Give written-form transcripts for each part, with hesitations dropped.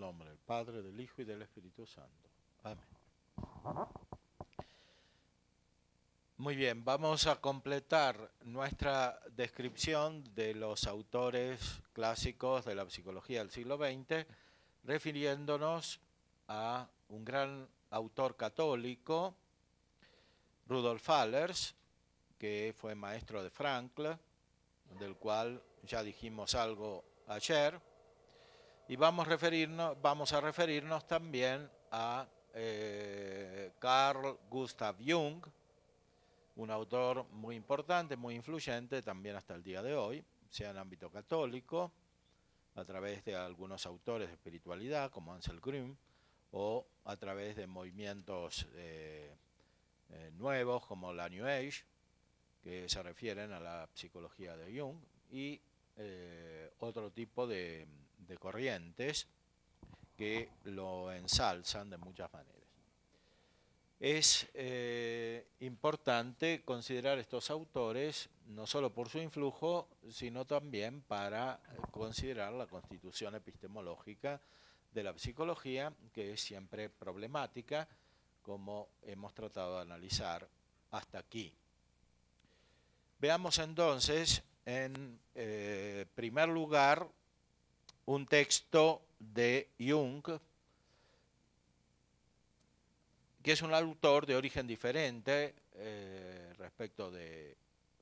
nombre del Padre, del Hijo y del Espíritu Santo. Amén. Muy bien, vamos a completar nuestra descripción de los autores clásicos de la psicología del siglo XX, refiriéndonos a un gran autor católico, Rudolf Allers, que fue maestro de Frankl, del cual ya dijimos algo ayer, y vamos a referirnos también a Carl Gustav Jung, un autor muy importante, muy influyente también hasta el día de hoy, sea en ámbito católico, a través de algunos autores de espiritualidad como Ansel Grün, o a través de movimientos nuevos como la New Age, que se refieren a la psicología de Jung, y otro tipo de corrientes que lo ensalzan de muchas maneras. Es importante considerar estos autores no solo por su influjo, sino también para considerar la constitución epistemológica de la psicología, que es siempre problemática, como hemos tratado de analizar hasta aquí. Veamos entonces, en primer lugar, un texto de Jung, que es un autor de origen diferente respecto de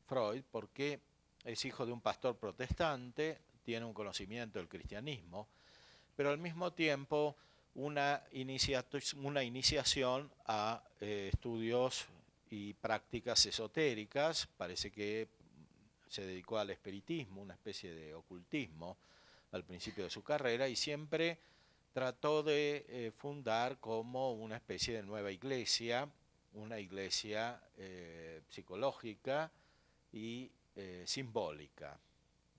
Freud, porque es hijo de un pastor protestante, tiene un conocimiento del cristianismo, pero al mismo tiempo una iniciación a estudios y prácticas esotéricas. Parece que se dedicó al espiritismo, una especie de ocultismo al principio de su carrera, y siempre trató de fundar como una especie de nueva iglesia, una iglesia psicológica y simbólica.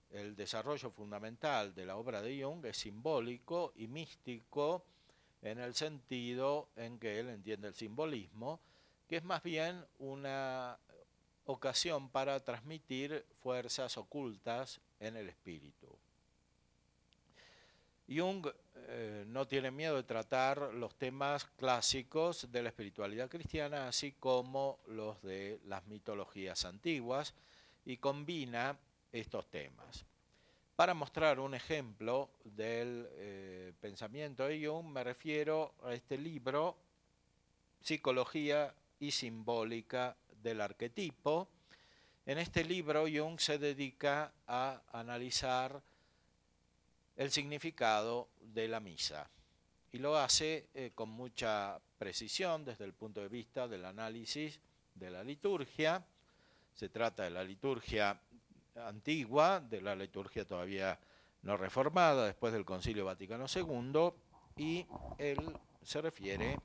El desarrollo fundamental de la obra de Jung es simbólico y místico, en el sentido en que él entiende el simbolismo, que es más bien una ocasión para transmitir fuerzas ocultas en el espíritu. Jung no tiene miedo de tratar los temas clásicos de la espiritualidad cristiana, así como los de las mitologías antiguas, y combina estos temas. Para mostrar un ejemplo del pensamiento de Jung, me refiero a este libro, Psicología y Simbólica del Arquetipo. En este libro, Jung se dedica a analizar el significado de la misa, y lo hace con mucha precisión desde el punto de vista del análisis de la liturgia. Se trata de la liturgia antigua, de la liturgia todavía no reformada después del Concilio Vaticano II, y él se refiere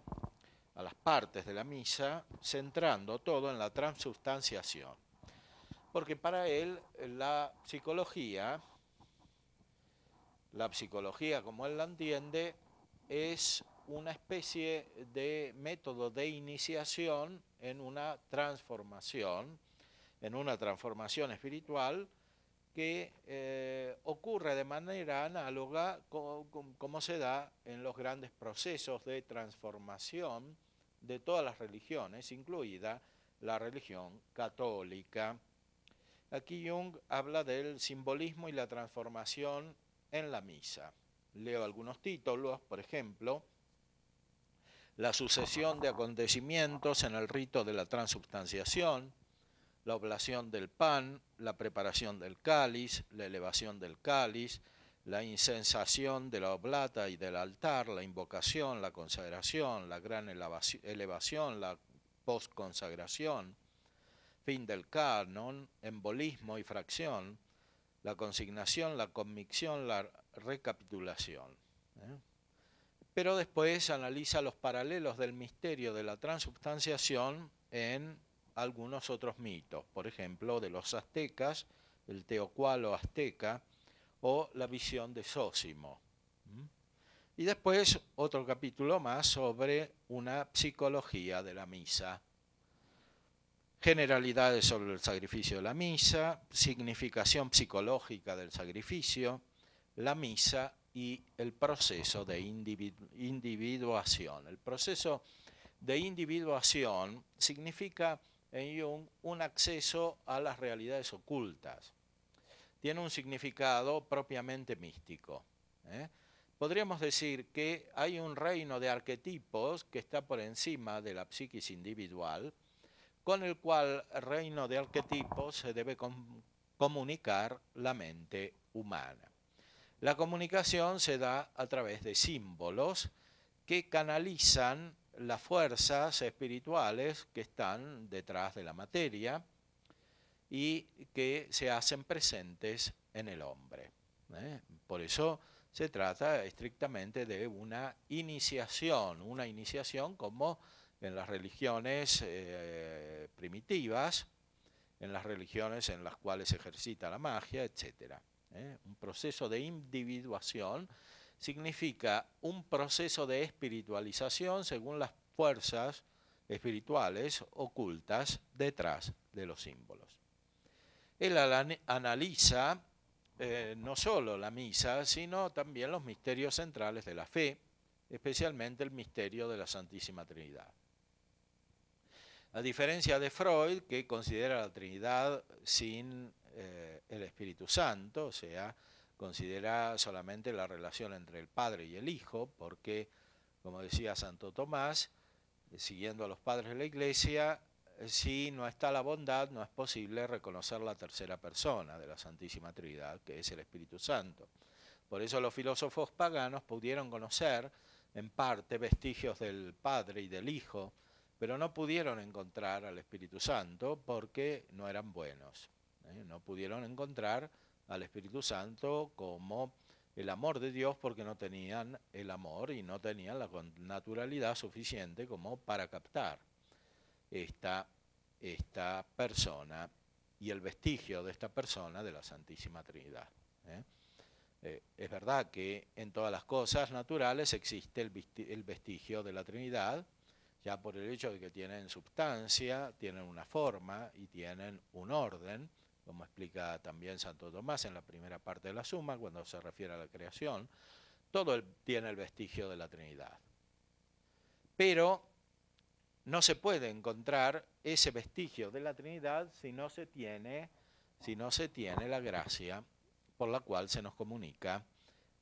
a las partes de la misa, centrando todo en la transubstanciación, porque para él la psicología como él la entiende, es una especie de método de iniciación en una transformación espiritual que ocurre de manera análoga como se da en los grandes procesos de transformación de todas las religiones, incluida la religión católica. Aquí Jung habla del simbolismo y la transformación en la misa. Leo algunos títulos, por ejemplo, la sucesión de acontecimientos en el rito de la transubstanciación, la oblación del pan, la preparación del cáliz, la elevación del cáliz, la incensación de la oblata y del altar, la invocación, la consagración, la gran elevación, la postconsagración, fin del canon, embolismo y fracción, la consignación, la convicción, la recapitulación. Pero después analiza los paralelos del misterio de la transubstanciación en algunos otros mitos, por ejemplo, de los aztecas, el teocualo azteca, o la visión de Zósimo. Y después otro capítulo más sobre una psicología de la misa. Generalidades sobre el sacrificio de la misa, significación psicológica del sacrificio, la misa y el proceso de individuación. El proceso de individuación significa en Jung un acceso a las realidades ocultas. Tiene un significado propiamente místico. Podríamos decir que hay un reino de arquetipos que está por encima de la psiquis individual, con el cual reino de arquetipos se debe comunicar la mente humana. La comunicación se da a través de símbolos que canalizan las fuerzas espirituales que están detrás de la materia y que se hacen presentes en el hombre. Por eso se trata estrictamente de una iniciación como en las religiones primitivas, en las religiones en las cuales se ejercita la magia, etc. Un proceso de individuación significa un proceso de espiritualización según las fuerzas espirituales ocultas detrás de los símbolos. Él analiza no solo la misa, sino también los misterios centrales de la fe, especialmente el misterio de la Santísima Trinidad. A diferencia de Freud, que considera la Trinidad sin el Espíritu Santo, o sea, considera solamente la relación entre el Padre y el Hijo, porque, como decía Santo Tomás, siguiendo a los padres de la Iglesia, si no está la bondad, no es posible reconocer la tercera persona de la Santísima Trinidad, que es el Espíritu Santo. Por eso los filósofos paganos pudieron conocer en parte vestigios del Padre y del Hijo, pero no pudieron encontrar al Espíritu Santo porque no eran buenos. No pudieron encontrar al Espíritu Santo como el amor de Dios porque no tenían el amor y no tenían la naturalidad suficiente como para captar esta persona y el vestigio de esta persona de la Santísima Trinidad. Es verdad que en todas las cosas naturales existe el vestigio de la Trinidad, ya por el hecho de que tienen substancia, tienen una forma y tienen un orden, como explica también Santo Tomás en la primera parte de la Suma, cuando se refiere a la creación, todo tiene el vestigio de la Trinidad. Pero no se puede encontrar ese vestigio de la Trinidad si no se tiene la gracia por la cual se nos comunica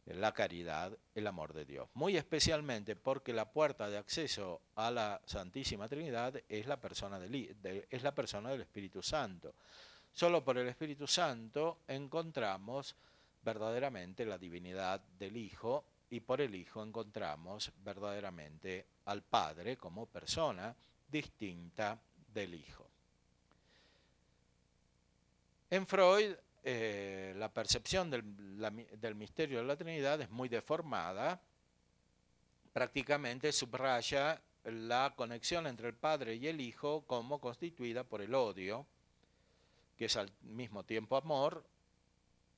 la caridad, el amor de Dios. Muy especialmente porque la puerta de acceso a la Santísima Trinidad es la persona del Espíritu Santo. Solo por el Espíritu Santo encontramos verdaderamente la divinidad del Hijo y por el Hijo encontramos verdaderamente al Padre como persona distinta del Hijo. En Freud, la percepción del misterio de la Trinidad es muy deformada, prácticamente subraya la conexión entre el Padre y el Hijo como constituida por el odio, que es al mismo tiempo amor.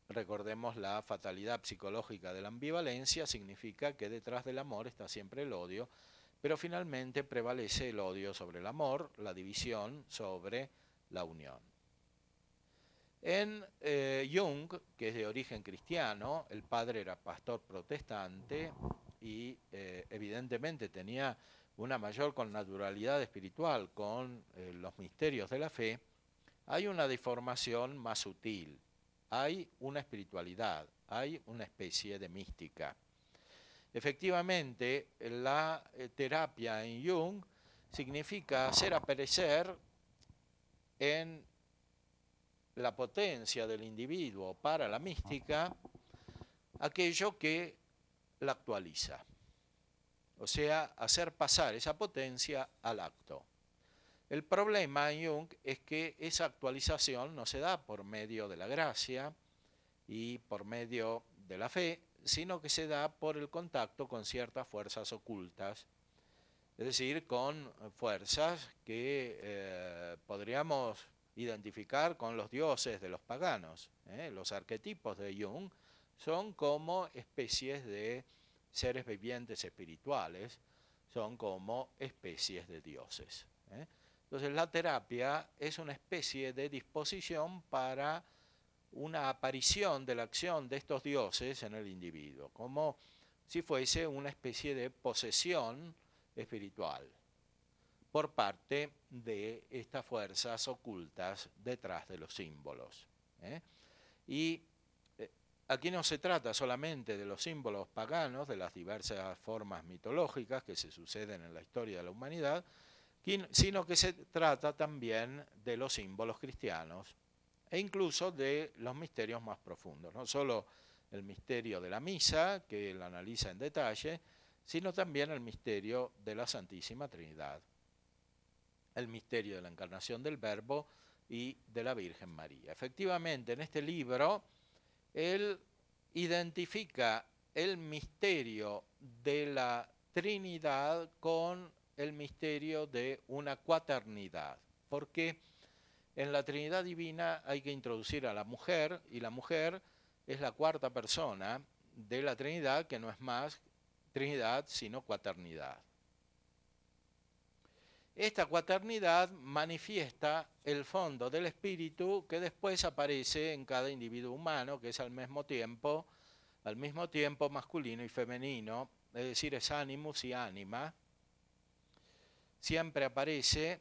Recordemos la fatalidad psicológica de la ambivalencia, significa que detrás del amor está siempre el odio, pero finalmente prevalece el odio sobre el amor, la división sobre la unión. En Jung, que es de origen cristiano, el padre era pastor protestante y evidentemente tenía una mayor connaturalidad espiritual con los misterios de la fe. Hay una deformación más sutil, hay una espiritualidad, hay una especie de mística. Efectivamente, la terapia en Jung significa hacer aparecer en la potencia del individuo para la mística aquello que la actualiza. O sea, hacer pasar esa potencia al acto. El problema en Jung es que esa actualización no se da por medio de la gracia y por medio de la fe, sino que se da por el contacto con ciertas fuerzas ocultas, es decir, con fuerzas que podríamos identificar con los dioses de los paganos. Los arquetipos de Jung son como especies de seres vivientes espirituales, son como especies de dioses. Entonces la terapia es una especie de disposición para una aparición de la acción de estos dioses en el individuo, como si fuese una especie de posesión espiritual por parte de estas fuerzas ocultas detrás de los símbolos. Y aquí no se trata solamente de los símbolos paganos, de las diversas formas mitológicas que se suceden en la historia de la humanidad, sino que se trata también de los símbolos cristianos e incluso de los misterios más profundos, no solo el misterio de la misa, que él analiza en detalle, sino también el misterio de la Santísima Trinidad, el misterio de la encarnación del Verbo y de la Virgen María. Efectivamente, en este libro, él identifica el misterio de la Trinidad con el misterio de una cuaternidad, porque en la Trinidad Divina hay que introducir a la mujer, y la mujer es la cuarta persona de la Trinidad, que no es más Trinidad, sino cuaternidad. Esta cuaternidad manifiesta el fondo del espíritu que después aparece en cada individuo humano, que es al mismo tiempo masculino y femenino, es decir, es animus y anima. Siempre aparece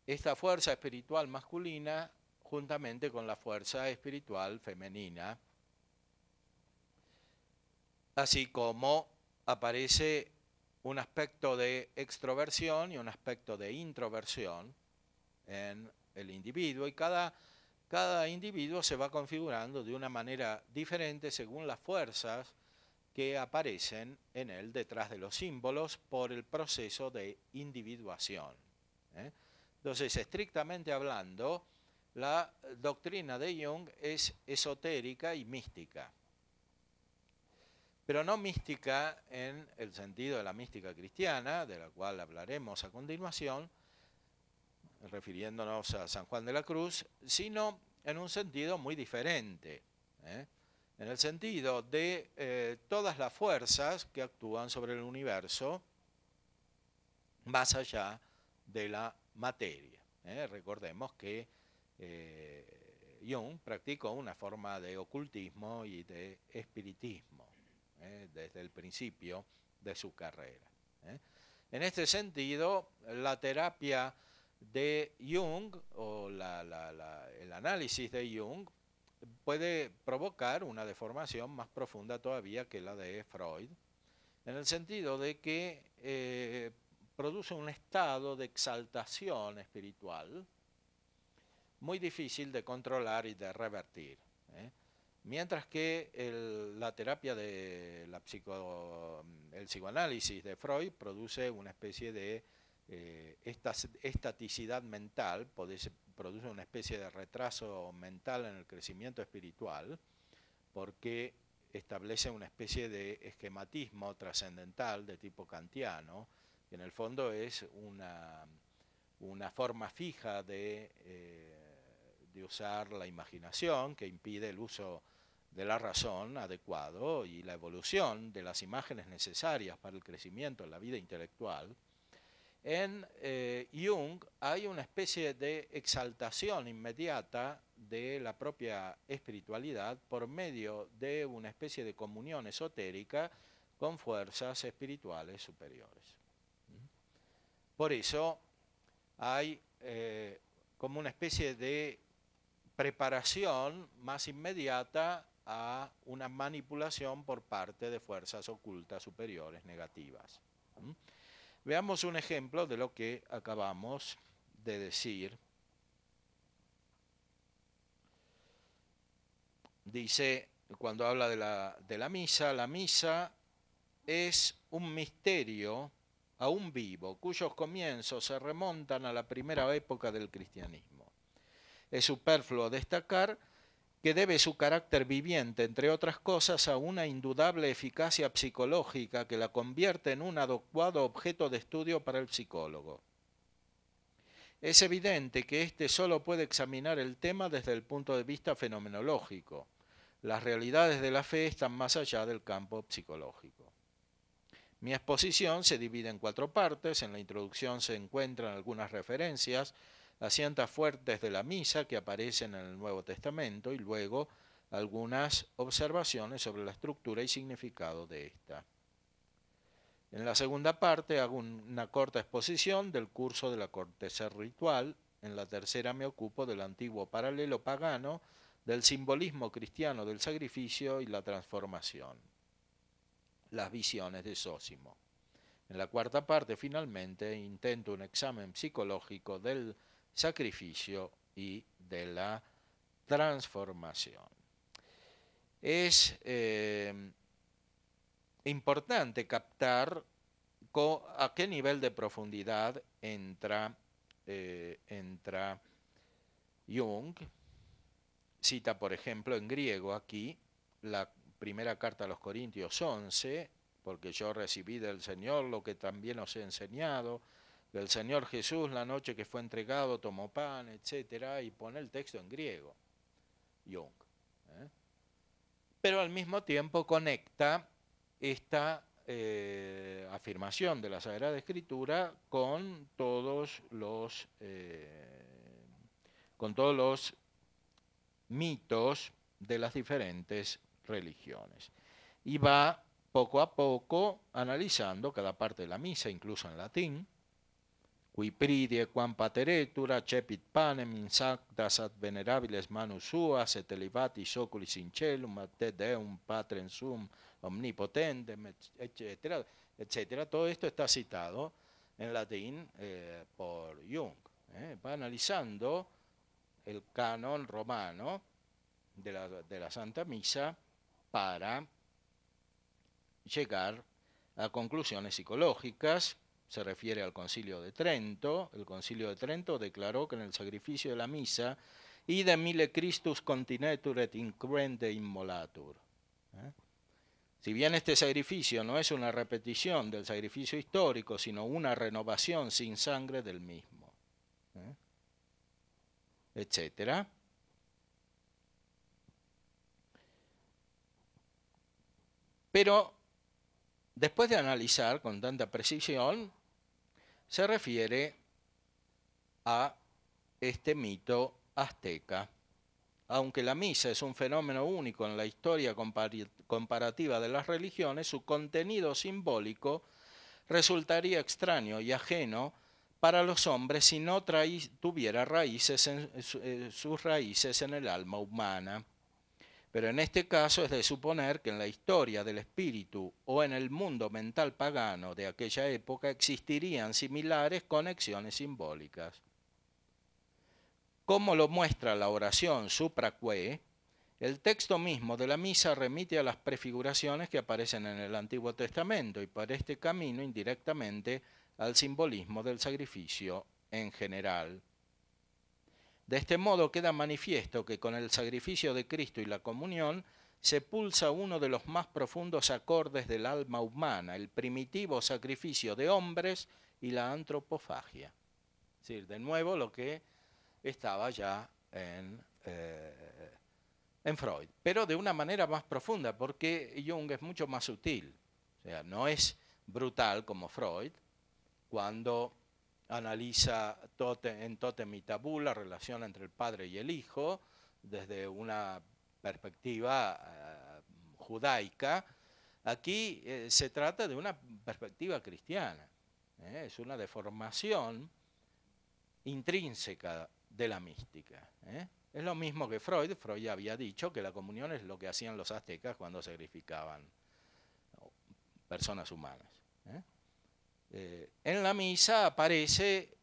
esta fuerza espiritual masculina juntamente con la fuerza espiritual femenina, así como aparece un aspecto de extroversión y un aspecto de introversión en el individuo, y cada individuo se va configurando de una manera diferente según las fuerzas que aparecen en él detrás de los símbolos por el proceso de individuación. Entonces, estrictamente hablando, la doctrina de Jung es esotérica y mística, pero no mística en el sentido de la mística cristiana, de la cual hablaremos a continuación, refiriéndonos a San Juan de la Cruz, sino en un sentido muy diferente, en el sentido de todas las fuerzas que actúan sobre el universo más allá de la materia. Recordemos que Jung practicó una forma de ocultismo y de espiritismo desde el principio de su carrera. En este sentido, la terapia de Jung o el análisis de Jung puede provocar una deformación más profunda todavía que la de Freud, en el sentido de que produce un estado de exaltación espiritual muy difícil de controlar y de revertir. Mientras que la terapia de el psicoanálisis de Freud produce una especie de estaticidad mental, produce una especie de retraso mental en el crecimiento espiritual, porque establece una especie de esquematismo trascendental de tipo kantiano, que en el fondo es una forma fija de usar la imaginación, que impide el uso de la razón adecuado y la evolución de las imágenes necesarias para el crecimiento en la vida intelectual. En Jung hay una especie de exaltación inmediata de la propia espiritualidad por medio de una especie de comunión esotérica con fuerzas espirituales superiores. Por eso hay como una especie de preparación más inmediata a una manipulación por parte de fuerzas ocultas superiores negativas. Veamos un ejemplo de lo que acabamos de decir. Dice, cuando habla de la misa es un misterio aún vivo, cuyos comienzos se remontan a la primera época del cristianismo. Es superfluo destacar que debe su carácter viviente, entre otras cosas, a una indudable eficacia psicológica que la convierte en un adecuado objeto de estudio para el psicólogo. Es evidente que éste solo puede examinar el tema desde el punto de vista fenomenológico. Las realidades de la fe están más allá del campo psicológico. Mi exposición se divide en 4 partes. En la introducción se encuentran algunas referencias asientos fuertes de la misa que aparecen en el Nuevo Testamento y luego algunas observaciones sobre la estructura y significado de esta. En la segunda parte hago una corta exposición del curso de la cortesía ritual. En la tercera me ocupo del antiguo paralelo pagano, del simbolismo cristiano del sacrificio y la transformación, las visiones de Zósimo. En la cuarta parte, finalmente, intento un examen psicológico del sacrificio y de la transformación. Es importante captar a qué nivel de profundidad entra Jung. Cita, por ejemplo, en griego aquí la primera carta a los Corintios 11, porque yo recibí del Señor lo que también os he enseñado, del Señor Jesús la noche que fue entregado tomó pan, etc., y pone el texto en griego, Jung. Pero al mismo tiempo conecta esta afirmación de la Sagrada Escritura con todos los mitos de las diferentes religiones. Y va poco a poco analizando cada parte de la misa, incluso en latín. Qui pridie quam pateretura, cepit panem in sanctas ad venerabiles manus suas, et elevatis oculis in celum, ad te deum patrem sum omnipotentem, etc., etc. Todo esto está citado en latín por Jung. Va analizando el canon romano de la Santa Misa para llegar a conclusiones psicológicas. Se refiere al Concilio de Trento. El Concilio de Trento declaró que en el sacrificio de la misa idem mille Christus continetur et incruente immolatur. Si bien este sacrificio no es una repetición del sacrificio histórico, sino una renovación sin sangre del mismo, etcétera. Pero después de analizar con tanta precisión, se refiere a este mito azteca. Aunque la misa es un fenómeno único en la historia comparativa de las religiones, su contenido simbólico resultaría extraño y ajeno para los hombres si no tuviera sus raíces en el alma humana. Pero en este caso es de suponer que en la historia del espíritu o en el mundo mental pagano de aquella época existirían similares conexiones simbólicas. Como lo muestra la oración supraque, el texto mismo de la misa remite a las prefiguraciones que aparecen en el Antiguo Testamento y por este camino indirectamente al simbolismo del sacrificio en general. De este modo queda manifiesto que con el sacrificio de Cristo y la comunión se pulsa uno de los más profundos acordes del alma humana, el primitivo sacrificio de hombres y la antropofagia. Es decir, de nuevo lo que estaba ya en Freud, pero de una manera más profunda, porque Jung es mucho más sutil. O sea, no es brutal como Freud, cuando analiza en Totem y Tabú la relación entre el padre y el hijo desde una perspectiva judaica. Aquí se trata de una perspectiva cristiana. Es una deformación intrínseca de la mística. Es lo mismo que Freud. Freud ya había dicho que la comunión es lo que hacían los aztecas cuando sacrificaban personas humanas. En la misa aparece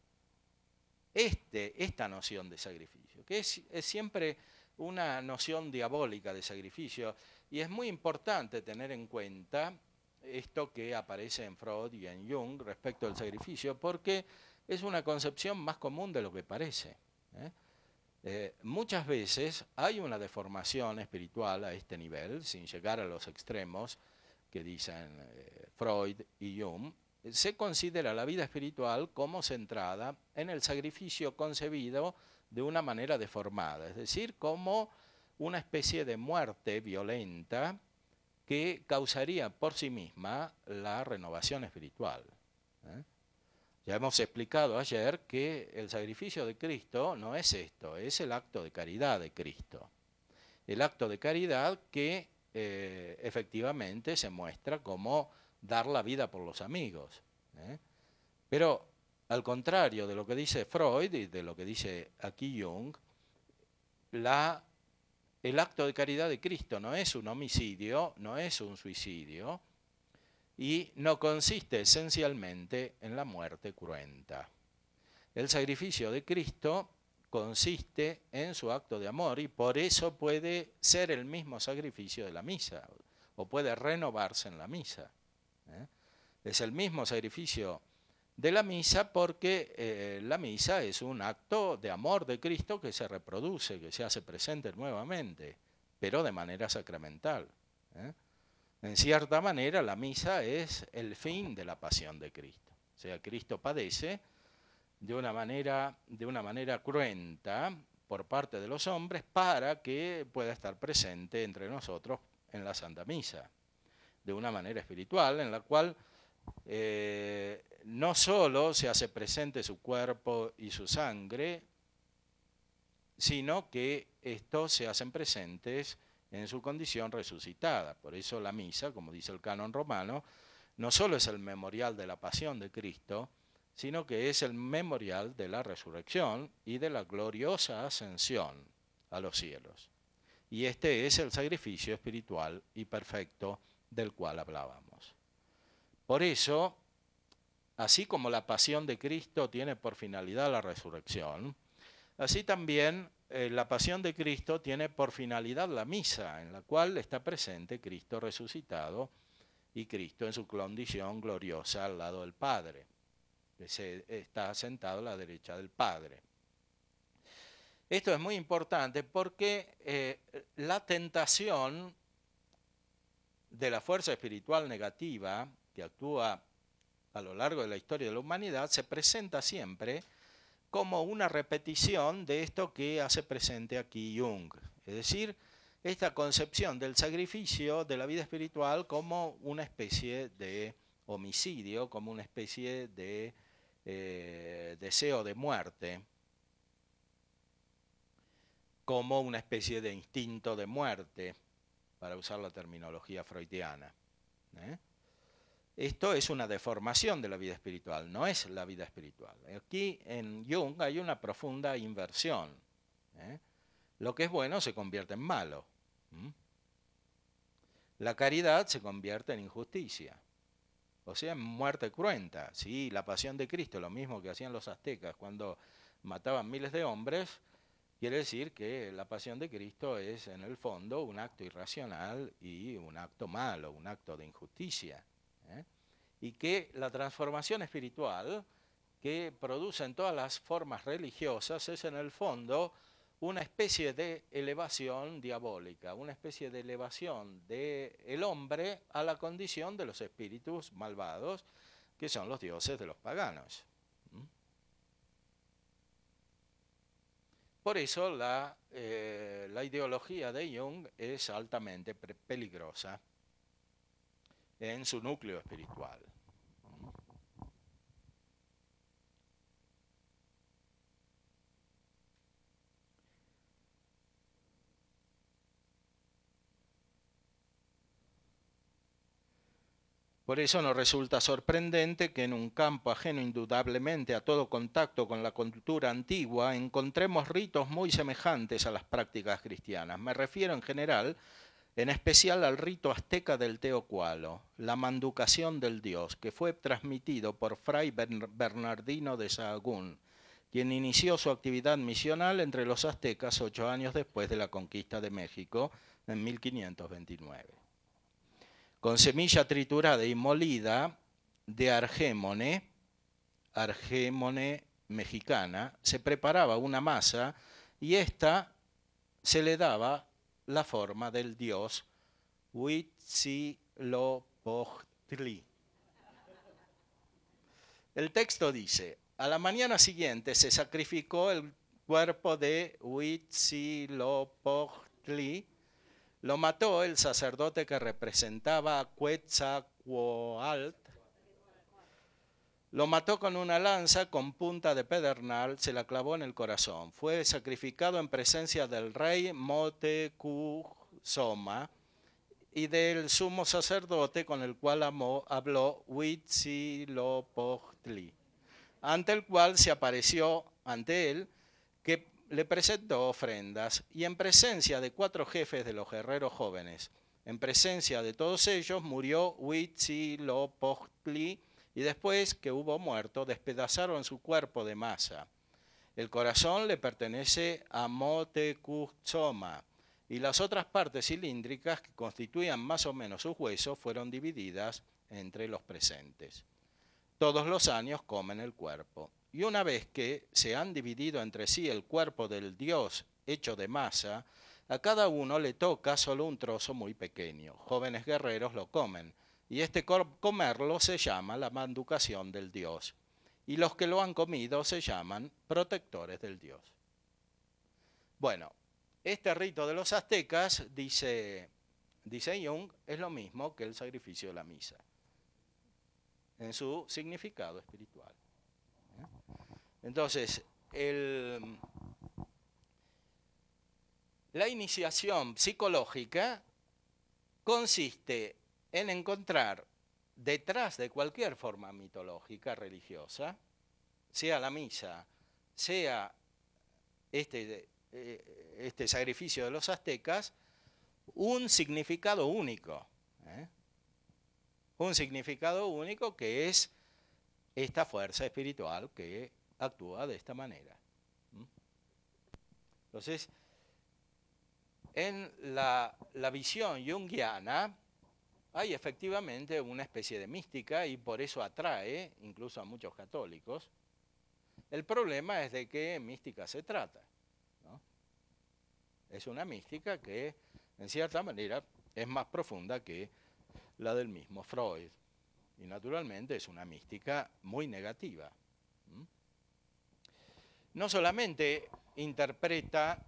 esta noción de sacrificio, que es siempre una noción diabólica de sacrificio, y es muy importante tener en cuenta esto que aparece en Freud y en Jung respecto al sacrificio, porque es una concepción más común de lo que parece. Muchas veces hay una deformación espiritual a este nivel, sin llegar a los extremos que dicen Freud y Jung. Se considera la vida espiritual como centrada en el sacrificio concebido de una manera deformada, es decir, como una especie de muerte violenta que causaría por sí misma la renovación espiritual. Ya hemos explicado ayer que el sacrificio de Cristo no es esto, es el acto de caridad de Cristo. El acto de caridad que efectivamente se muestra como dar la vida por los amigos. Pero al contrario de lo que dice Freud y de lo que dice aquí Jung, el acto de caridad de Cristo no es un homicidio, no es un suicidio, y no consiste esencialmente en la muerte cruenta. El sacrificio de Cristo consiste en su acto de amor y por eso puede ser el mismo sacrificio de la misa o puede renovarse en la misa. Es el mismo sacrificio de la misa porque la misa es un acto de amor de Cristo que se reproduce, que se hace presente nuevamente, pero de manera sacramental. En cierta manera, la misa es el fin de la pasión de Cristo. O sea, Cristo padece de una manera cruenta por parte de los hombres para que pueda estar presente entre nosotros en la Santa Misa, de una manera espiritual en la cual no solo se hace presente su cuerpo y su sangre, sino que estos se hacen presentes en su condición resucitada. Por eso la misa, como dice el canon romano, no solo es el memorial de la pasión de Cristo, sino que es el memorial de la resurrección y de la gloriosa ascensión a los cielos. Y este es el sacrificio espiritual y perfecto del cual hablábamos. Por eso, así como la pasión de Cristo tiene por finalidad la resurrección, así también la pasión de Cristo tiene por finalidad la misa, en la cual está presente Cristo resucitado y Cristo en su condición gloriosa al lado del Padre, que está sentado a la derecha del Padre. Esto es muy importante porque la tentación de la fuerza espiritual negativa que actúa a lo largo de la historia de la humanidad se presenta siempre como una repetición de esto que hace presente aquí Jung. Es decir, esta concepción del sacrificio de la vida espiritual como una especie de homicidio, como una especie de deseo de muerte, como una especie de instinto de muerte, para usar la terminología freudiana. Esto es una deformación de la vida espiritual, no es la vida espiritual. Aquí en Jung hay una profunda inversión. Lo que es bueno se convierte en malo. La caridad se convierte en injusticia, o sea, en muerte cruenta. Sí, la pasión de Cristo, lo mismo que hacían los aztecas cuando mataban miles de hombres, quiere decir que la pasión de Cristo es en el fondo un acto irracional y un acto malo, un acto de injusticia. Y que la transformación espiritual que producen todas las formas religiosas es en el fondo una especie de elevación diabólica, una especie de elevación del hombre a la condición de los espíritus malvados, que son los dioses de los paganos. Por eso la ideología de Jung es altamente peligrosa en su núcleo espiritual. Por eso nos resulta sorprendente que en un campo ajeno indudablemente a todo contacto con la cultura antigua encontremos ritos muy semejantes a las prácticas cristianas. Me refiero en general, en especial al rito azteca del teocualo, la manducación del dios, que fue transmitido por Fray Bernardino de Sahagún, quien inició su actividad misional entre los aztecas 8 años después de la conquista de México en 1529. Con semilla triturada y molida de argémone mexicana, se preparaba una masa y ésta se le daba la forma del dios Huitzilopochtli. El texto dice: a la mañana siguiente se sacrificó el cuerpo de Huitzilopochtli. Lo mató el sacerdote que representaba a Quetzalcóatl. Lo mató con una lanza con punta de pedernal, se la clavó en el corazón. Fue sacrificado en presencia del rey Motecuzoma y del sumo sacerdote con el cual habló Huitzilopochtli, ante el cual se apareció ante él, que le presentó ofrendas, y en presencia de 4 jefes de los guerreros jóvenes, en presencia de todos ellos, murió Huitzilopochtli, y después que hubo muerto, despedazaron su cuerpo de masa. El corazón le pertenece a Motecuzoma, y las otras partes cilíndricas que constituían más o menos sus huesos fueron divididas entre los presentes. Todos los años comen el cuerpo. Y una vez que se han dividido entre sí el cuerpo del dios hecho de masa, a cada uno le toca solo un trozo muy pequeño. Jóvenes guerreros lo comen, y este comerlo se llama la manducación del dios. Y los que lo han comido se llaman protectores del dios. Bueno, este rito de los aztecas, dice Jung, es lo mismo que el sacrificio de la misa, en su significado espiritual. Entonces, la iniciación psicológica consiste en encontrar detrás de cualquier forma mitológica religiosa, sea la misa, sea este sacrificio de los aztecas, un significado único. Un significado único que es esta fuerza espiritual que actúa de esta manera. Entonces, en la visión junguiana hay efectivamente una especie de mística y por eso atrae incluso a muchos católicos. El problema es de qué mística se trata, ¿no? Es una mística que, en cierta manera, es más profunda que la del mismo Freud. Y naturalmente es una mística muy negativa. No solamente interpreta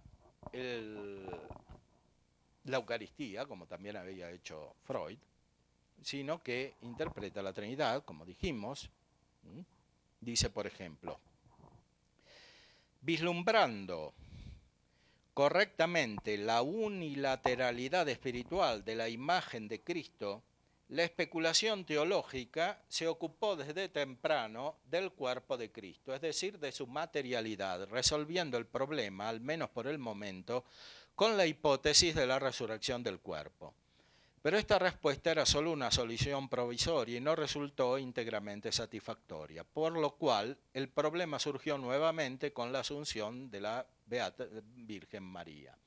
la Eucaristía, como también había hecho Freud, sino que interpreta la Trinidad, como dijimos. Dice, por ejemplo, vislumbrando correctamente la unilateralidad espiritual de la imagen de Cristo, la especulación teológica se ocupó desde temprano del cuerpo de Cristo, es decir, de su materialidad, resolviendo el problema, al menos por el momento, con la hipótesis de la resurrección del cuerpo. Pero esta respuesta era solo una solución provisoria y no resultó íntegramente satisfactoria, por lo cual el problema surgió nuevamente con la asunción de la Beata Virgen María,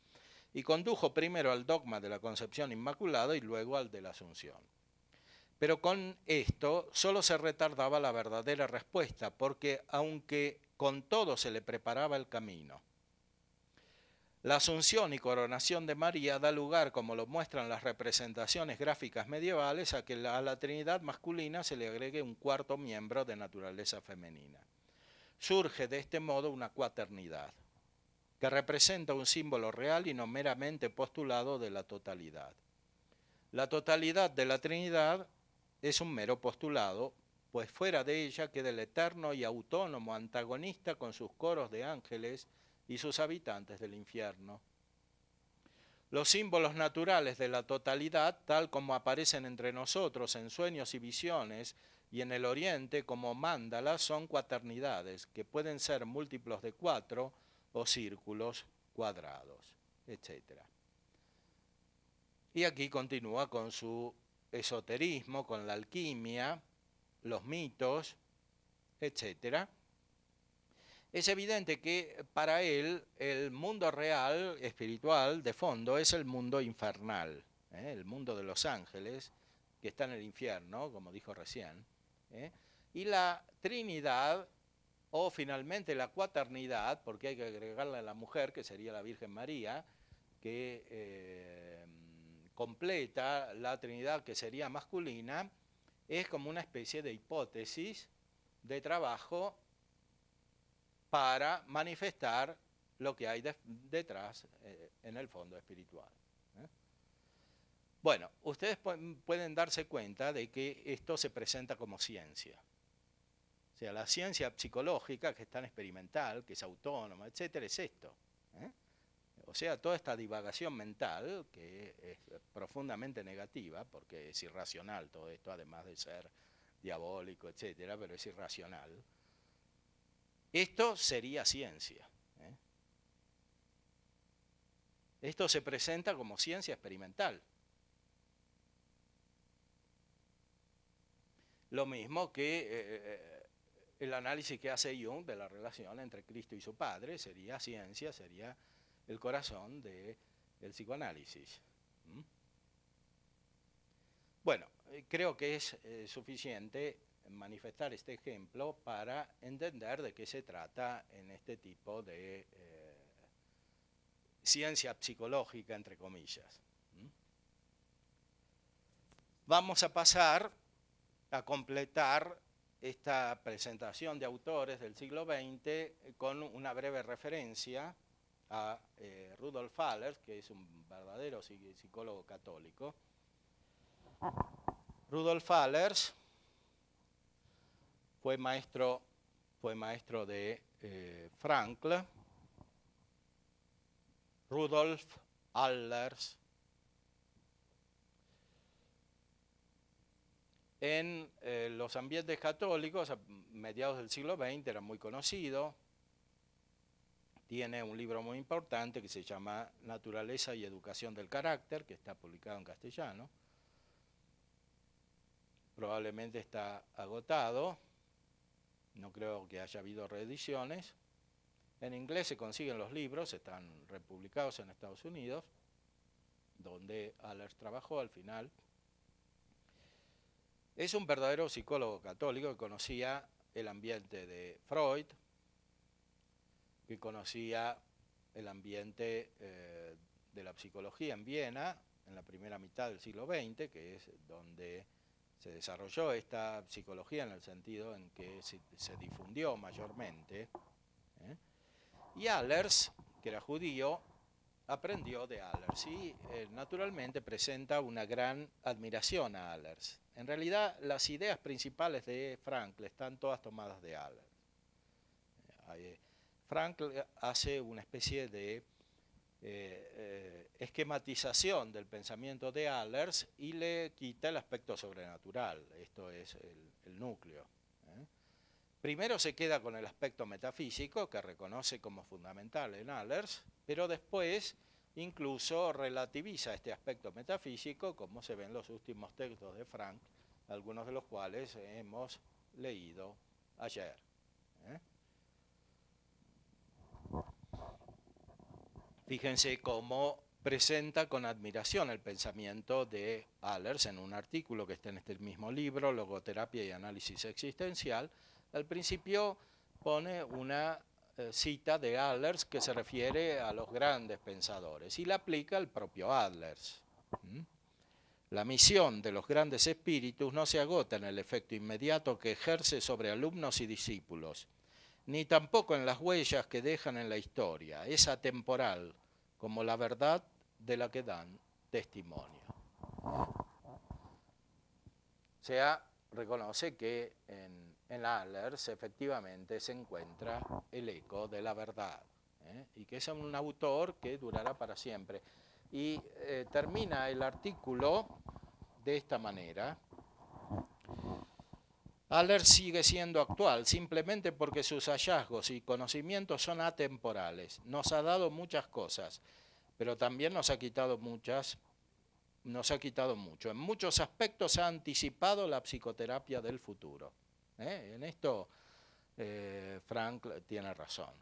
y condujo primero al dogma de la Concepción Inmaculada y luego al de la Asunción. Pero con esto solo se retardaba la verdadera respuesta, porque aunque con todo se le preparaba el camino, la asunción y coronación de María da lugar, como lo muestran las representaciones gráficas medievales, a que a la Trinidad masculina se le agregue un cuarto miembro de naturaleza femenina. Surge de este modo una cuaternidad, que representa un símbolo real y no meramente postulado de la totalidad. La totalidad de la Trinidad es un mero postulado, pues fuera de ella queda el eterno y autónomo antagonista con sus coros de ángeles y sus habitantes del infierno. Los símbolos naturales de la totalidad, tal como aparecen entre nosotros en sueños y visiones y en el oriente como mandalas, son cuaternidades, que pueden ser múltiplos de 4 o círculos cuadrados, etc. Y aquí continúa con su esoterismo, con la alquimia, los mitos, etc. Es evidente que para él el mundo real, espiritual, de fondo, es el mundo infernal, el mundo de los ángeles, que está en el infierno, como dijo recién, y la Trinidad, o finalmente la cuaternidad, porque hay que agregarle a la mujer, que sería la Virgen María, que completa la Trinidad, que sería masculina, es como una especie de hipótesis de trabajo para manifestar lo que hay detrás en el fondo espiritual. Bueno, ustedes pueden darse cuenta de que esto se presenta como ciencia, sea, la ciencia psicológica, que es tan experimental, que es autónoma, etcétera, es esto. O sea, toda esta divagación mental, que es profundamente negativa, porque es irracional todo esto, además de ser diabólico, etcétera, pero es irracional. Esto sería ciencia. Esto se presenta como ciencia experimental. Lo mismo que el análisis que hace Jung de la relación entre Cristo y su padre sería ciencia, sería el corazón del psicoanálisis. Bueno, creo que es suficiente manifestar este ejemplo para entender de qué se trata en este tipo de ciencia psicológica, entre comillas. Vamos a pasar a completar esta presentación de autores del siglo XX con una breve referencia a Rudolf Allers, que es un verdadero psicólogo católico. Rudolf Allers fue maestro de Frankl. Rudolf Allers. En los ambientes católicos, a mediados del siglo XX, era muy conocido. Tiene un libro muy importante que se llama Naturaleza y Educación del Carácter, que está publicado en castellano. Probablemente está agotado. No creo que haya habido reediciones. En inglés se consiguen los libros, están republicados en Estados Unidos, donde Allers trabajó al final. Es un verdadero psicólogo católico que conocía el ambiente de Freud, que conocía el ambiente de la psicología en Viena en la primera mitad del siglo XX, que es donde se desarrolló esta psicología en el sentido en que se difundió mayormente. Y Allers, que era judío, aprendió de Allers y naturalmente presenta una gran admiración a Allers. En realidad, las ideas principales de Frankl están todas tomadas de Allers. Frankl hace una especie de esquematización del pensamiento de Allers y le quita el aspecto sobrenatural. Esto es el núcleo. Primero se queda con el aspecto metafísico, que reconoce como fundamental en Allers, pero después incluso relativiza este aspecto metafísico, como se ve en los últimos textos de Frankl, algunos de los cuales hemos leído ayer. Fíjense cómo presenta con admiración el pensamiento de Allers en un artículo que está en este mismo libro, Logoterapia y Análisis Existencial. Al principio pone una cita de Allers que se refiere a los grandes pensadores y la aplica al propio Allers. La misión de los grandes espíritus no se agota en el efecto inmediato que ejerce sobre alumnos y discípulos, ni tampoco en las huellas que dejan en la historia. Es atemporal, como la verdad de la que dan testimonio. O sea, reconoce que en Allers efectivamente se encuentra el eco de la verdad, y que es un autor que durará para siempre. Y termina el artículo de esta manera. Allers sigue siendo actual simplemente porque sus hallazgos y conocimientos son atemporales. Nos ha dado muchas cosas, pero también nos ha quitado mucho. En muchos aspectos ha anticipado la psicoterapia del futuro. En esto Frankl tiene razón.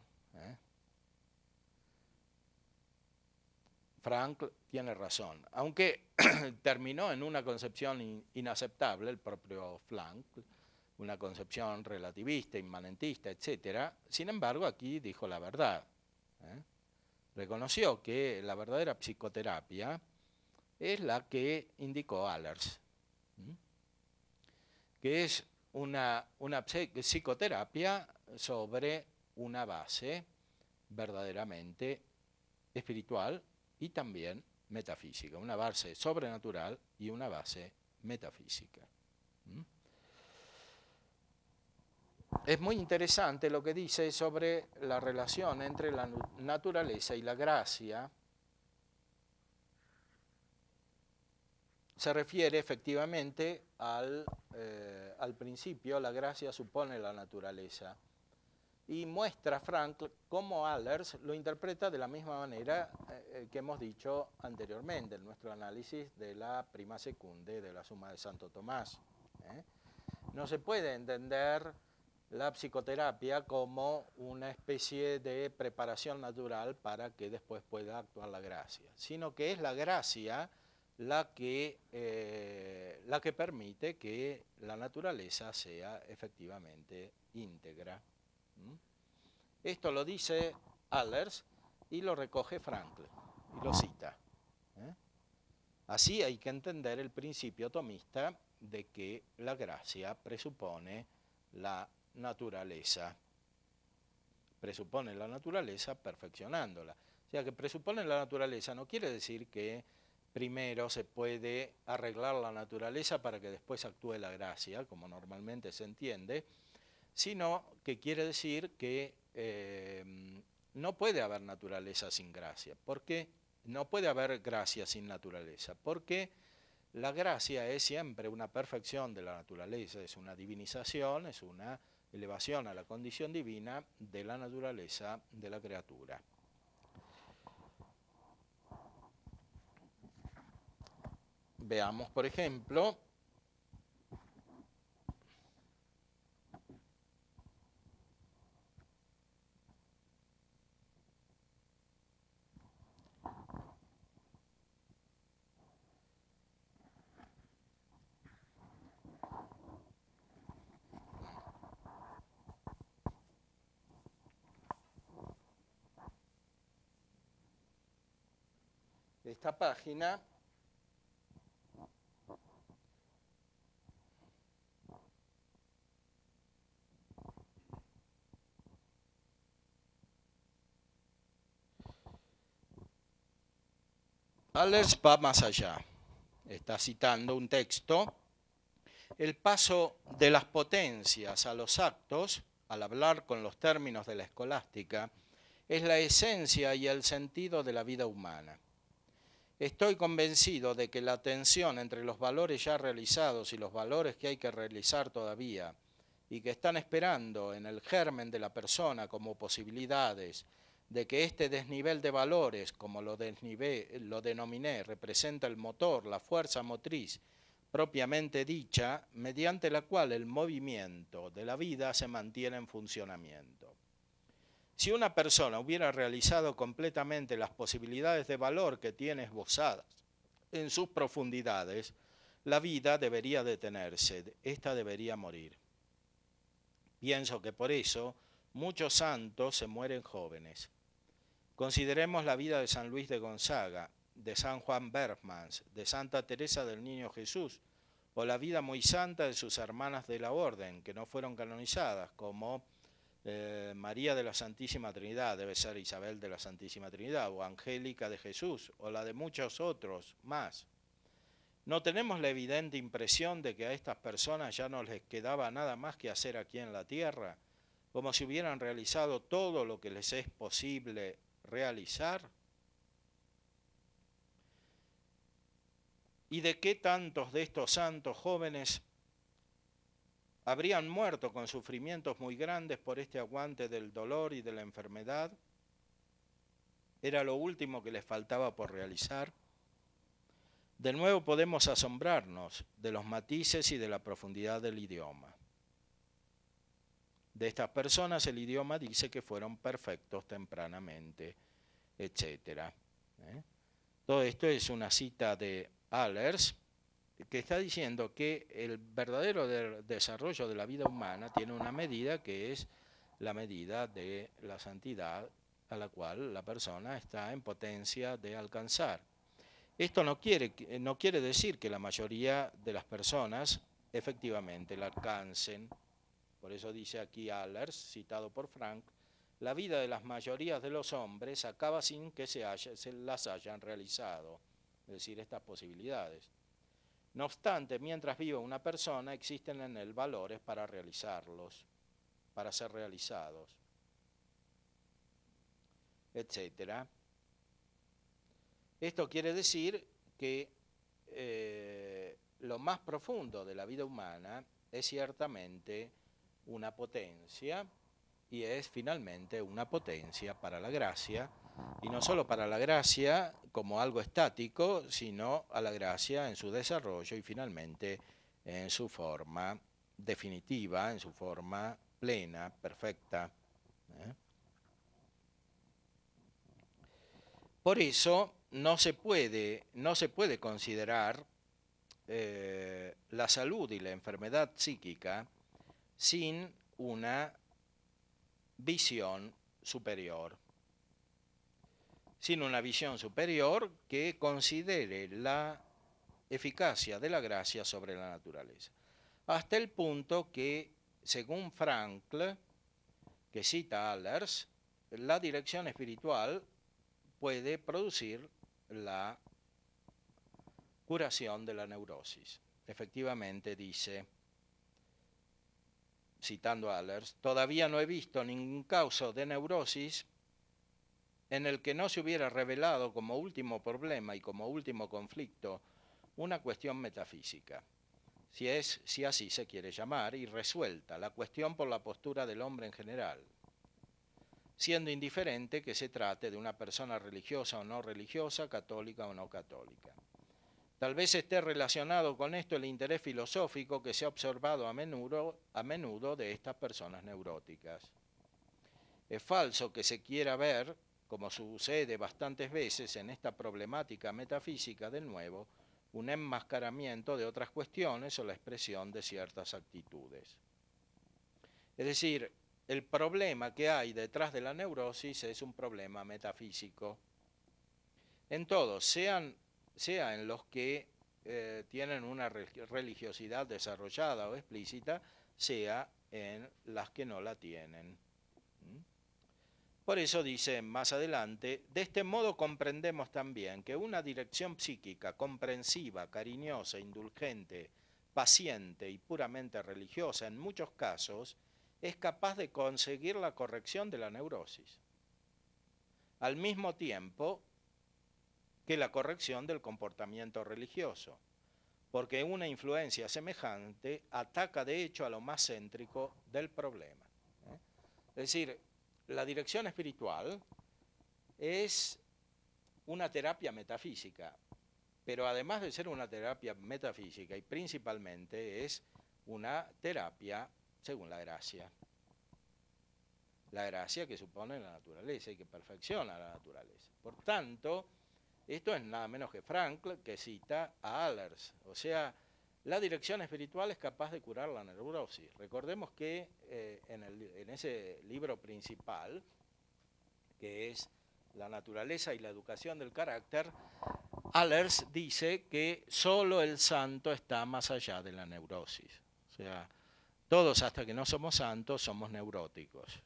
Frankl tiene razón. Aunque terminó en una concepción inaceptable, el propio Frankl, una concepción relativista, inmanentista, etc. Sin embargo, aquí dijo la verdad. Reconoció que la verdadera psicoterapia es la que indicó Allers, que es una psicoterapia sobre una base verdaderamente espiritual y también metafísica, una base sobrenatural y una base metafísica. es muy interesante lo que dice sobre la relación entre la naturaleza y la gracia. Se refiere efectivamente al principio, la gracia supone la naturaleza. Y muestra Frankl cómo Allers lo interpreta de la misma manera que hemos dicho anteriormente en nuestro análisis de la prima secunde de la suma de Santo Tomás. No se puede entender la psicoterapia como una especie de preparación natural para que después pueda actuar la gracia, sino que es la gracia la que permite que la naturaleza sea efectivamente íntegra. Esto lo dice Allers y lo recoge Frankl y lo cita. Así hay que entender el principio tomista de que la gracia presupone la naturaleza. Presupone la naturaleza perfeccionándola. O sea que presupone la naturaleza no quiere decir que primero se puede arreglar la naturaleza para que después actúe la gracia, como normalmente se entiende, sino que quiere decir que no puede haber naturaleza sin gracia. ¿Por qué? No puede haber gracia sin naturaleza, porque la gracia es siempre una perfección de la naturaleza, es una divinización, es una elevación a la condición divina de la naturaleza de la criatura. Veamos, por ejemplo, esta página Allers va más allá. Está citando un texto. El paso de las potencias a los actos, al hablar con los términos de la escolástica, es la esencia y el sentido de la vida humana. Estoy convencido de que la tensión entre los valores ya realizados y los valores que hay que realizar todavía y que están esperando en el germen de la persona como posibilidades de que este desnivel de valores, como lo denominé, representa el motor, la fuerza motriz propiamente dicha, mediante la cual el movimiento de la vida se mantiene en funcionamiento. Si una persona hubiera realizado completamente las posibilidades de valor que tiene esbozadas en sus profundidades, la vida debería detenerse, esta debería morir. Pienso que por eso muchos santos se mueren jóvenes. Consideremos la vida de San Luis de Gonzaga, de San Juan Bergmans, de Santa Teresa del Niño Jesús, o la vida muy santa de sus hermanas de la orden, que no fueron canonizadas, como María de la Santísima Trinidad, debe ser Isabel de la Santísima Trinidad, o Angélica de Jesús, o la de muchos otros más. ¿No tenemos la evidente impresión de que a estas personas ya no les quedaba nada más que hacer aquí en la tierra, como si hubieran realizado todo lo que les es posible realizar? ¿Y de qué tantos de estos santos jóvenes habrían muerto con sufrimientos muy grandes por este aguante del dolor y de la enfermedad? Era lo último que les faltaba por realizar. De nuevo podemos asombrarnos de los matices y de la profundidad del idioma. De estas personas el idioma dice que fueron perfectos tempranamente, etc. Todo esto es una cita de Allers, que está diciendo que el verdadero desarrollo de la vida humana tiene una medida que es la medida de la santidad a la cual la persona está en potencia de alcanzar. Esto no quiere decir que la mayoría de las personas efectivamente la alcancen. Por eso dice aquí Allers, citado por Frank, la vida de las mayorías de los hombres acaba sin que se las hayan realizado, es decir, estas posibilidades. No obstante, mientras viva una persona, existen en él valores para realizarlos. para ser realizados, etc. Esto quiere decir que lo más profundo de la vida humana es ciertamente una potencia, y es finalmente una potencia para la gracia, y no solo para la gracia como algo estático, sino a la gracia en su desarrollo y finalmente en su forma definitiva, en su forma plena, perfecta. Por eso no se puede considerar la salud y la enfermedad psíquica sin una visión superior, sin una visión superior que considere la eficacia de la gracia sobre la naturaleza. Hasta el punto que, según Frankl, que cita a Allers, la dirección espiritual puede producir la curación de la neurosis. Efectivamente, dice, citando a Allers, todavía no he visto ningún caso de neurosis en el que no se hubiera revelado como último problema y como último conflicto una cuestión metafísica, si así se quiere llamar, y resuelta la cuestión por la postura del hombre en general, siendo indiferente que se trate de una persona religiosa o no religiosa, católica o no católica. Tal vez esté relacionado con esto el interés filosófico que se ha observado a menudo de estas personas neuróticas. Es falso que se quiera ver, como sucede bastantes veces en esta problemática metafísica del nuevo, un enmascaramiento de otras cuestiones o la expresión de ciertas actitudes. Es decir, el problema que hay detrás de la neurosis es un problema metafísico. En todos, sea en los que tienen una religiosidad desarrollada o explícita, sea en las que no la tienen. Por eso dice más adelante, de este modo comprendemos también que una dirección psíquica comprensiva, cariñosa, indulgente, paciente y puramente religiosa, en muchos casos, es capaz de conseguir la corrección de la neurosis, al mismo tiempo que la corrección del comportamiento religioso, porque una influencia semejante ataca de hecho a lo más céntrico del problema. Es decir, la dirección espiritual es una terapia metafísica, pero además de ser una terapia metafísica y principalmente es una terapia según la gracia. La gracia que supone la naturaleza y que perfecciona la naturaleza. Por tanto, esto es nada menos que Frankl, que cita a Allers. O sea, la dirección espiritual es capaz de curar la neurosis. Recordemos que en ese libro principal, que es La naturaleza y la educación del carácter, Allers dice que solo el santo está más allá de la neurosis. O sea, todos hasta que no somos santos somos neuróticos.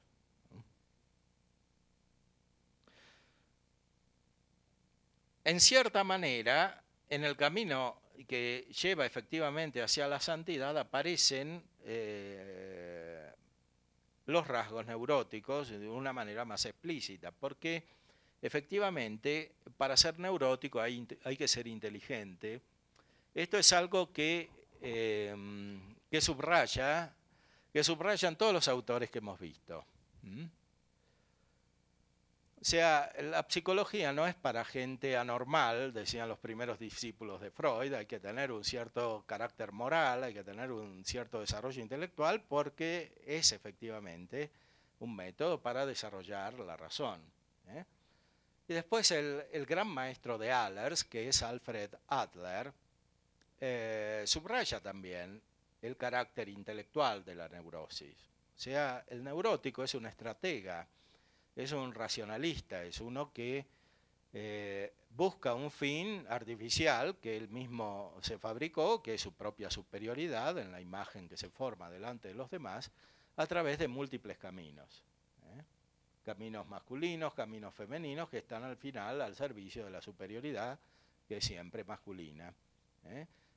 En cierta manera, en el camino que lleva efectivamente hacia la santidad aparecen los rasgos neuróticos de una manera más explícita, porque efectivamente para ser neurótico hay que ser inteligente. Esto es algo que subrayan todos los autores que hemos visto. O sea, la psicología no es para gente anormal, decían los primeros discípulos de Freud, hay que tener un cierto carácter moral, hay que tener un cierto desarrollo intelectual, porque es efectivamente un método para desarrollar la razón. Y después el gran maestro de Allers, que es Alfred Adler, subraya también el carácter intelectual de la neurosis. O sea, el neurótico es un estratega, es un racionalista, es uno que busca un fin artificial que él mismo se fabricó, que es su propia superioridad en la imagen que se forma delante de los demás, a través de múltiples caminos. Caminos masculinos, caminos femeninos, que están al final al servicio de la superioridad, que es siempre masculina.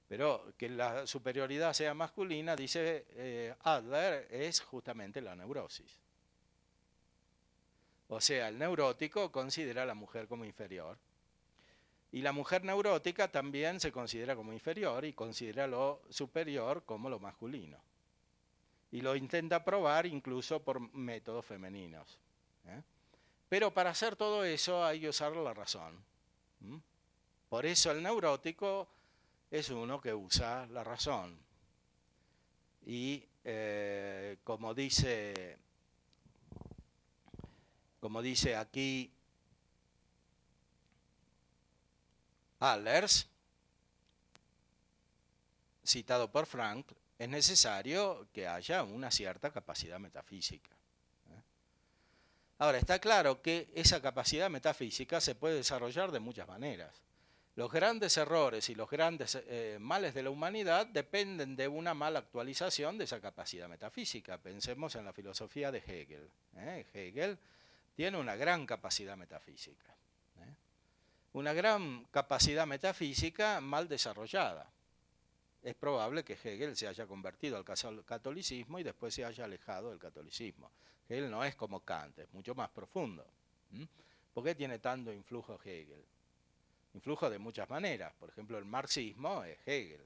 Pero que la superioridad sea masculina, dice Adler, es justamente la neurosis. O sea, el neurótico considera a la mujer como inferior. Y la mujer neurótica también se considera como inferior y considera lo superior como lo masculino. Y lo intenta probar incluso por métodos femeninos. Pero para hacer todo eso hay que usar la razón. Por eso el neurótico es uno que usa la razón. Y como dice aquí Allers, citado por Frank, es necesario que haya una cierta capacidad metafísica. Ahora, está claro que esa capacidad metafísica se puede desarrollar de muchas maneras. Los grandes errores y los grandes males de la humanidad dependen de una mala actualización de esa capacidad metafísica. Pensemos en la filosofía de Hegel. Hegel tiene una gran capacidad metafísica. Una gran capacidad metafísica mal desarrollada. Es probable que Hegel se haya convertido al catolicismo y después se haya alejado del catolicismo. Hegel no es como Kant, es mucho más profundo. ¿Por qué tiene tanto influjo Hegel? Influjo de muchas maneras. Por ejemplo, el marxismo es Hegel.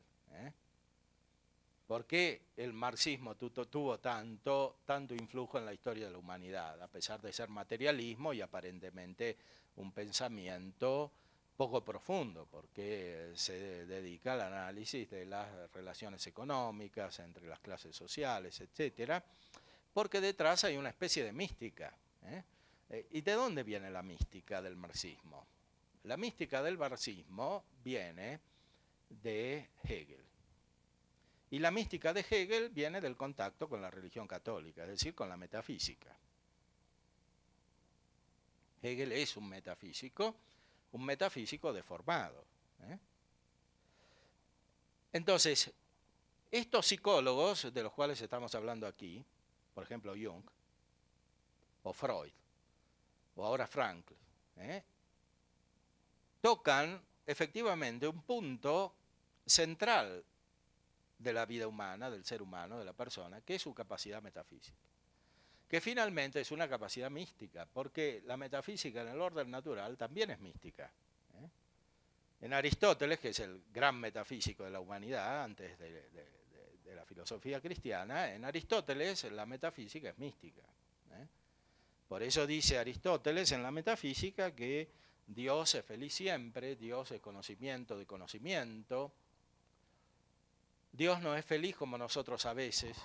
¿Por qué el marxismo tuvo tanto influjo en la historia de la humanidad? A pesar de ser materialismo y aparentemente un pensamiento poco profundo, porque se dedica al análisis de las relaciones económicas entre las clases sociales, etcétera, porque detrás hay una especie de mística. ¿Y de dónde viene la mística del marxismo? La mística del marxismo viene de Hegel. Y la mística de Hegel viene del contacto con la religión católica, es decir, con la metafísica. Hegel es un metafísico deformado. Entonces, estos psicólogos de los cuales estamos hablando aquí, por ejemplo Jung, o Freud, o ahora Frankl, tocan efectivamente un punto central de la vida humana, del ser humano, de la persona, que es su capacidad metafísica, que finalmente es una capacidad mística, porque la metafísica en el orden natural también es mística. En Aristóteles, que es el gran metafísico de la humanidad antes de la filosofía cristiana, en Aristóteles la metafísica es mística. Por eso dice Aristóteles en la metafísica que Dios es feliz siempre, Dios es conocimiento de conocimiento. Dios no es feliz como nosotros a veces.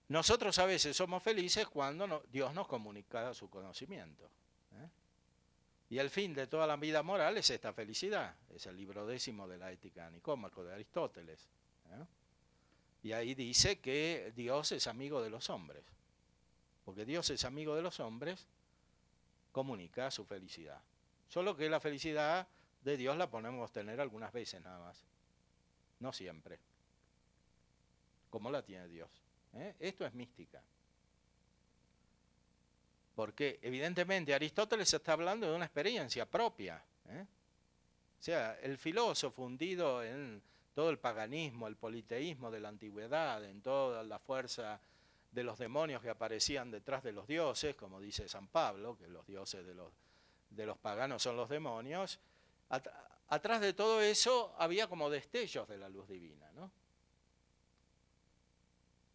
Nosotros a veces somos felices cuando Dios nos comunica su conocimiento. Y el fin de toda la vida moral es esta felicidad. Es el libro 10 de la Ética Nicómaco de Aristóteles. Y ahí dice que Dios es amigo de los hombres. Porque Dios es amigo de los hombres, comunica su felicidad. Solo que la felicidad de Dios la podemos tener algunas veces nada más. No siempre. Como la tiene Dios. Esto es mística. Porque evidentemente Aristóteles está hablando de una experiencia propia. O sea, el filósofo hundido en todo el paganismo, el politeísmo de la antigüedad, en toda la fuerza de los demonios que aparecían detrás de los dioses, como dice San Pablo, que los dioses de los paganos son los demonios, atrás de todo eso había como destellos de la luz divina, ¿no?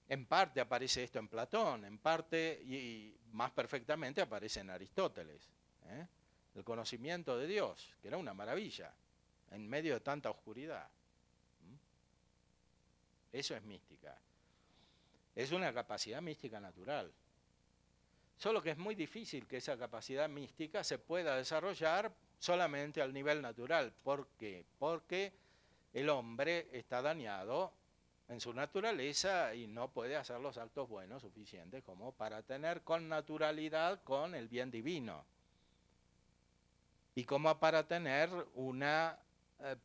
En parte aparece esto en Platón, en parte y más perfectamente aparece en Aristóteles. El conocimiento de Dios, que era una maravilla, en medio de tanta oscuridad. Eso es mística. Es una capacidad mística natural. Solo que es muy difícil que esa capacidad mística se pueda desarrollar solamente al nivel natural. ¿Por qué? Porque el hombre está dañado en su naturaleza y no puede hacer los actos buenos suficientes como para tener con naturalidad con el bien divino y como para tener una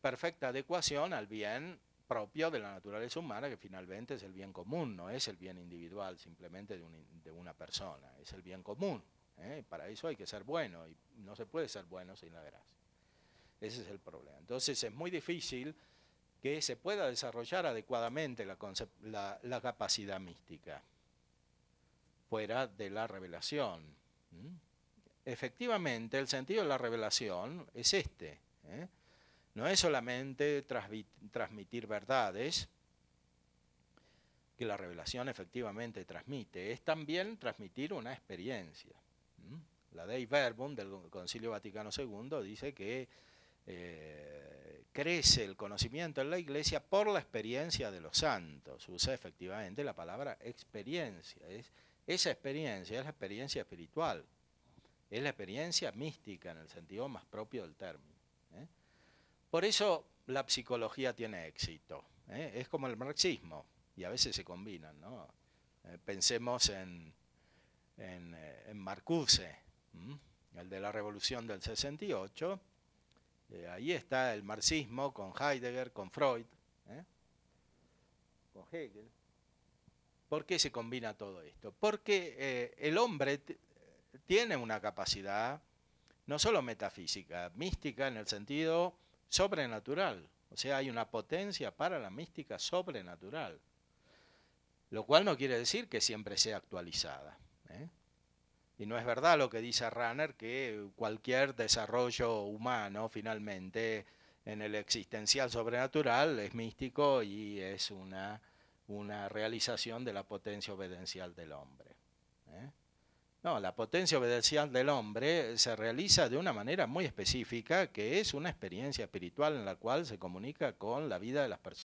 perfecta adecuación al bien propio de la naturaleza humana, que finalmente es el bien común, no es el bien individual simplemente de una persona, es el bien común. Para eso hay que ser bueno y no se puede ser bueno sin la gracia. Ese es el problema. Entonces es muy difícil que se pueda desarrollar adecuadamente la capacidad mística fuera de la revelación. Efectivamente, el sentido de la revelación es este. No es solamente transmitir verdades, que la revelación efectivamente transmite, es también transmitir una experiencia. La Dei Verbum del Concilio Vaticano II dice que crece el conocimiento en la Iglesia por la experiencia de los santos. Usa efectivamente la palabra experiencia. Esa experiencia es la experiencia espiritual, es la experiencia mística en el sentido más propio del término. Por eso la psicología tiene éxito. Es como el marxismo, y a veces se combinan, ¿no? Pensemos en Marcuse, el de la Revolución del 68. Ahí está el marxismo con Heidegger, con Freud, con Hegel. ¿Por qué se combina todo esto? Porque el hombre tiene una capacidad no solo metafísica, mística en el sentido sobrenatural. O sea, hay una potencia para la mística sobrenatural. Lo cual no quiere decir que siempre sea actualizada. Y no es verdad lo que dice Rahner, que cualquier desarrollo humano finalmente en el existencial sobrenatural es místico y es una realización de la potencia obediencial del hombre. No, la potencia obediencial del hombre se realiza de una manera muy específica, que es una experiencia espiritual en la cual se comunica con la vida de las personas.